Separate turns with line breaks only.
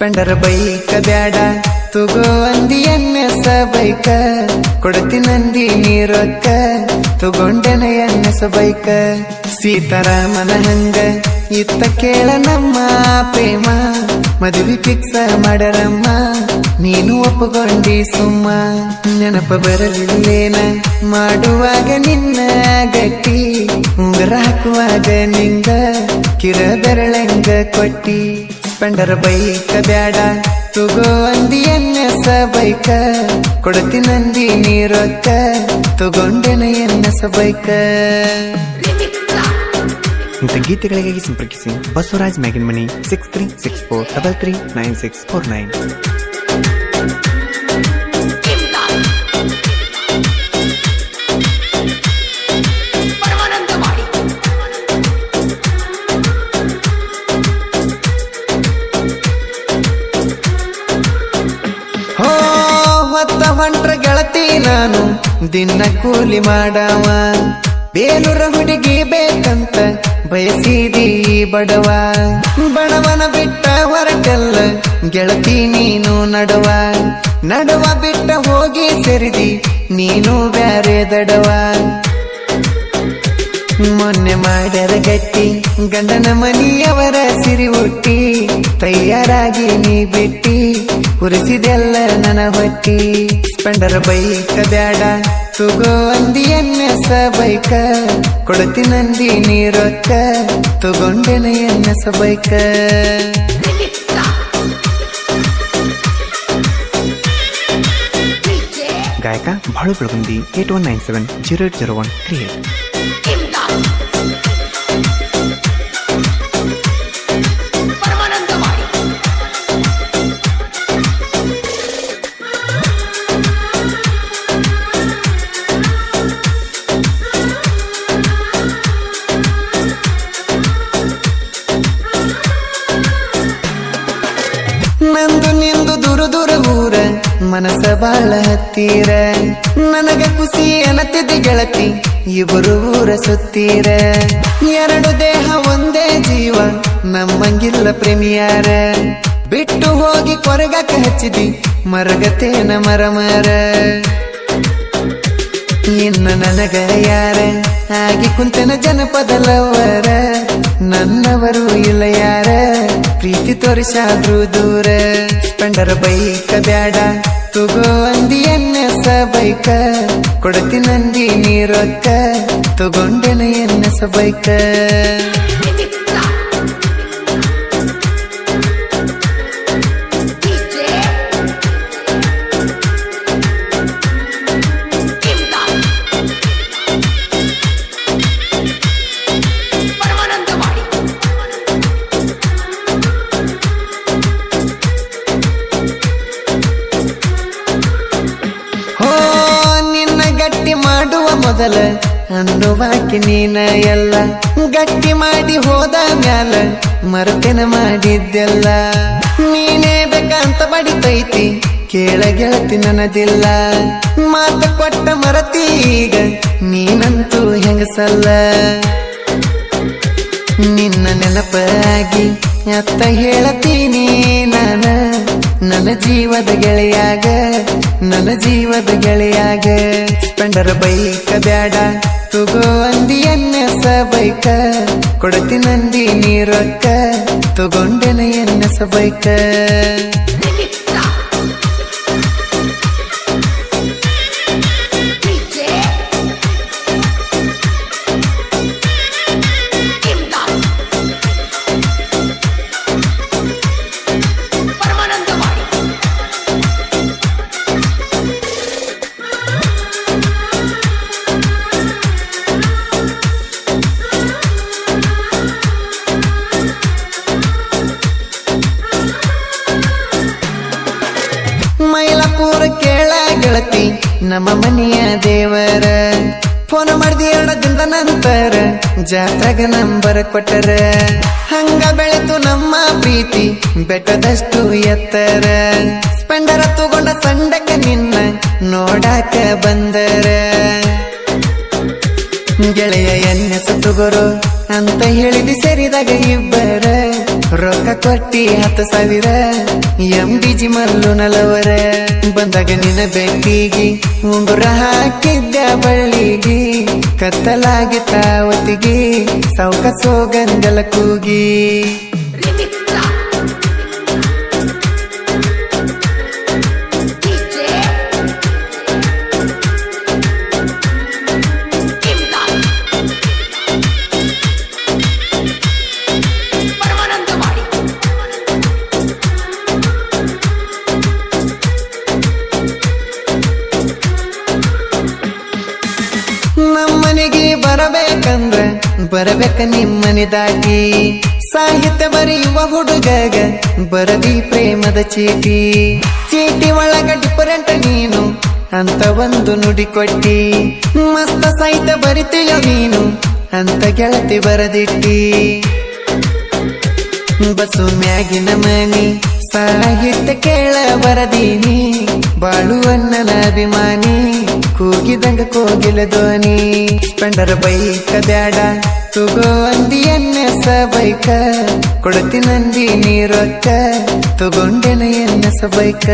Splendor ಬೈಕ ಬ್ಯಾಡ ತುಗೋ ಅಂದಿ ಎನ್ನೆಸ ಬೈಕ ಕೊಡ್ತೀನಂದಿ ನೀರೊಕ್ಕ ತಗೊಂಡೆನ ಎನ್ನೆಸ ಬೈಕ ಸೀತಾರಾಮನ ಹಂಗ ಇತ್ತ ಕೇಳ ನಮ್ಮ ಪ್ರೇಮ ಮದುವೆ ಫಿಕ್ಸ ಮಾಡರಮ್ಮ ನೀನು ಒಪ್ಪುಗೊಂಡಿ ಸುಮ್ಮ ನೆನಪ ಬರಲಿಲ್ಲೇನ ಮಾಡುವಾಗ ನಿನ್ನ ಗಟ್ಟಿ ಉಂಗರ ಹಾಕುವಾಗ ನಿಂಗ ಕಿರ ಬೆರಳಂಗ ಕೊಟ್ಟಿ ಸ್ಪೆಂಡರ್ ಬೈಕ ಬ್ಯಾಡ ತುಗೋ ಅಂದಿ ಎನ್ನೆಸ ಬೈಕ ಕೊಡ್ತೀನಂದಿ ನೀರೊಕ್ಕ ತಗೊಂಡೆನ ಎನ್ನೆಸ ಬೈಕ. ಇಂಥ ಗೀತೆಗಳಿಗಾಗಿ ಸಂಪರ್ಕಿಸಿ ಬಸವರಾಜ್ ಮ್ಯಾಗಿನ್ ಮನಿ 6364339649. ಹೊಂಟ್ರ ಗೆಳತಿ ನಾನು ದಿನ ಕೂಲಿ ಮಾಡವ ಬೇಲೂರ ಹುಡುಗಿ ಬೇಕಂತ ಬಯಸಿದಿ ಬಡವನ ಬಿಟ್ಟ ಹೊರಟಲ್ಲ ಗೆಳತಿ ನೀನು ನಡವ ಬಿಟ್ಟ ಹೋಗಿ ಸೇರಿದಿ ನೀನು ಬ್ಯಾರೆ ದಡವ ಮೊನ್ನೆ ಮಾಡ್ಯಾರ ಗಟ್ಟಿ ಗಂಡನ ಮನಿಯವರ ಸಿರಿ ಹುಟ್ಟಿ ತಯಾರಾಗಿ ನೀ ಬಿಟ್ಟಿ ಉರಿಸಿದೆಲ್ಲ ನನ್ನ ಹೊಟ್ಟಿ ಸ್ಪೆಂಡರ್ ಬೈಕ ಬ್ಯಾಡ ತುಗೋ ಅಂದಿ ಎನ್ನೆಸ ಬೈಕ ಕೊಡ್ತೀನಂದಿ ನೀರೊಕ್ಕ ತಗೊಂಡೆನ ಎನ್ನೆಸ ಬೈಕ. ಗಾಯಕ ಬಾಳು ಬೆಳಗುಂದಿ 8197080138. ನಂದು ನಿಂದು ದೂರ ದೂರ ಊರ ಮನಸ ಬಾಳ ಹತ್ತೀರ ನನಗ ಖುಷಿ ಅನ್ನತಿದ್ದಿ ಗೆಳತಿ ಇಬ್ಬರು ಊರ ಸುತ್ತೀರ ಎರಡು ದೇಹ ಒಂದೇ ಜೀವ ನಮ್ಮಂಗಿಲ್ಲ ಪ್ರೇಮಿಯಾರ ಬಿಟ್ಟು ಹೋಗಿ ಕೊರಗಕ ಹಚ್ಚಿದಿ ಮರಗತೇನ ಮರ ಇನ್ನು ನನಗ ಯಾರ ಆಗಿ ಕುಂತನ ಜನಪದ ಲವರ ನನ್ನವರು ಇಲ್ಲ ಯಾರ ಪ್ರೀತಿ ತೋರಿಸಾದ್ರು ದೂರ ಸ್ಪೆಂಡರ್ ಬೈಕ ಬ್ಯಾಡ ತುಗೋ ಅಂದಿ ಎನ್ನೆಸ ಬೈಕ ಕೊಡ್ತೀನಂದಿ ನೀರೊಕ್ಕ ತಗೊಂಡೆನ ಎನ್ನೆಸ ಬೈಕ. ಮಾಡುವ ಮೊದಲ ಅನ್ನುವಾಕಿ ನೀನ ಎಲ್ಲ ಗಟ್ಟಿ ಮಾಡಿ ಹೋದ ಮ್ಯಾಲ ಮರತೆನ ಮಾಡಿದ್ದೆಲ್ಲ ನೀನೇ ಬೇಕಂತ ಬಡಿತೈತಿ ಕೇಳ ಗೆಳತಿ ನನದಿಲ್ಲ ಮಾತ ಕೊಟ್ಟ ಮರತಿ ಈಗ ನೀನಂತೂ ಹೆಂಗಸಲ್ಲ ನಿನ್ನ ನೆನಪಾಗಿ ಅತ್ತ ಹೇಳತೀನಿ ನನ್ನ ಜೀವದ ಗೆಳೆಯಾಗ ಸ್ಪೆಂಡರ್ ಬೈಕ ಬ್ಯಾಡ ತುಗೋ ಅಂದಿ ಎನ್ನೆಸ ಬೈಕ ಕೊಡ್ತೀನಂದಿ ನೀರೊಕ್ಕ ತಗೊಂಡೆನ ಎನ್ನೆಸ ಬೈಕ. ಮೈಲಾಪುರ ಕೇಳ ಗೆಳತಿ ನಮ್ಮ ಮನೆಯ ದೇವರ ಫೋನ್ ಮಾಡಿದ 2 ದಿನದ ನಂತರ ಜಾತ್ರೆಗ ನಂಬರ್ ಕೊಟ್ಟರ ಹಂಗ ಬೆಳೆತು ನಮ್ಮ ಪ್ರೀತಿ ಬೆಟ್ಟದಷ್ಟು ಎತ್ತರ ಸ್ಪೆಂಡರ ತಗೊಂಡ ಸಂಡಕ್ಕೆ ನಿನ್ನ ನೋಡಾಕ ಬಂದರ ಗೆಳೆಯ ಎನ್ನೆಸ ತಗೋರು ಅಂತ ಹೇಳಿದಿ ಸೇರಿದಾಗ ಇಬ್ಬರ ರೊಕ್ಕ ಕೊಟ್ಟಿ 10,000 MDG ಮಲ್ಲು ನಲವರ ಬಂದಾಗ ನಿನ್ನ ಬೆಟ್ಟಿಗಿ ಉಂಗುರ ಹಾಕಿದ್ದ ಬಳ್ಳಿಗಿ ಕತ್ತಲಾಗಿ ತಾವತಿಗಿ ಸೌಕಸೋ ಗಂಗಲ ಕೂಗಿ ನಮ್ಮನೆಗೆ ಬರಬೇಕಂದ್ರ ಬರಬೇಕ ನಿಮ್ಮನೆ ದಾಟಿ ಸಾಹಿತ್ಯ ಬರೆಯುವ ಹುಡುಗಗ ಬರದಿ ಪ್ರೇಮದ ಚೀಟಿ ಚೀಟಿ ಒಳಗ ಡಿಫರೆಂಟ್ ನೀನು ಅಂತ ಒಂದು ನುಡಿ ಕೊಟ್ಟಿ ಮಸ್ತ ಸಾಹಿತ್ಯ ಬರಿತೀಯ ನೀನು ಅಂತ ಗೆಳತಿ ಬರದಿಟ್ಟಿ ಬಸ್ಸು ಮ್ಯಾಗಿನ ಮನಿ ಸಾಹಿತ್ಯ ಕೇಳ ಬರದೀನಿ ಬಾಳುವಣ್ಣನ ಅಭಿಮಾನಿ ಕೂಗಿದಂಗ ಕೋಗಿಲ ಧ್ವನಿ ಸ್ಪೆಂಡರ್ ಬೈಕ ಬ್ಯಾಡ ತುಗೋ ಅಂದಿ ಎನ್ನೆಸ ಬೈಕ ಕೊಡತಿ ನಂದಿ ನೀರೊಕ್ಕ ತಗೊಂಡೆನ ಎನ್ನೆಸ ಬೈಕ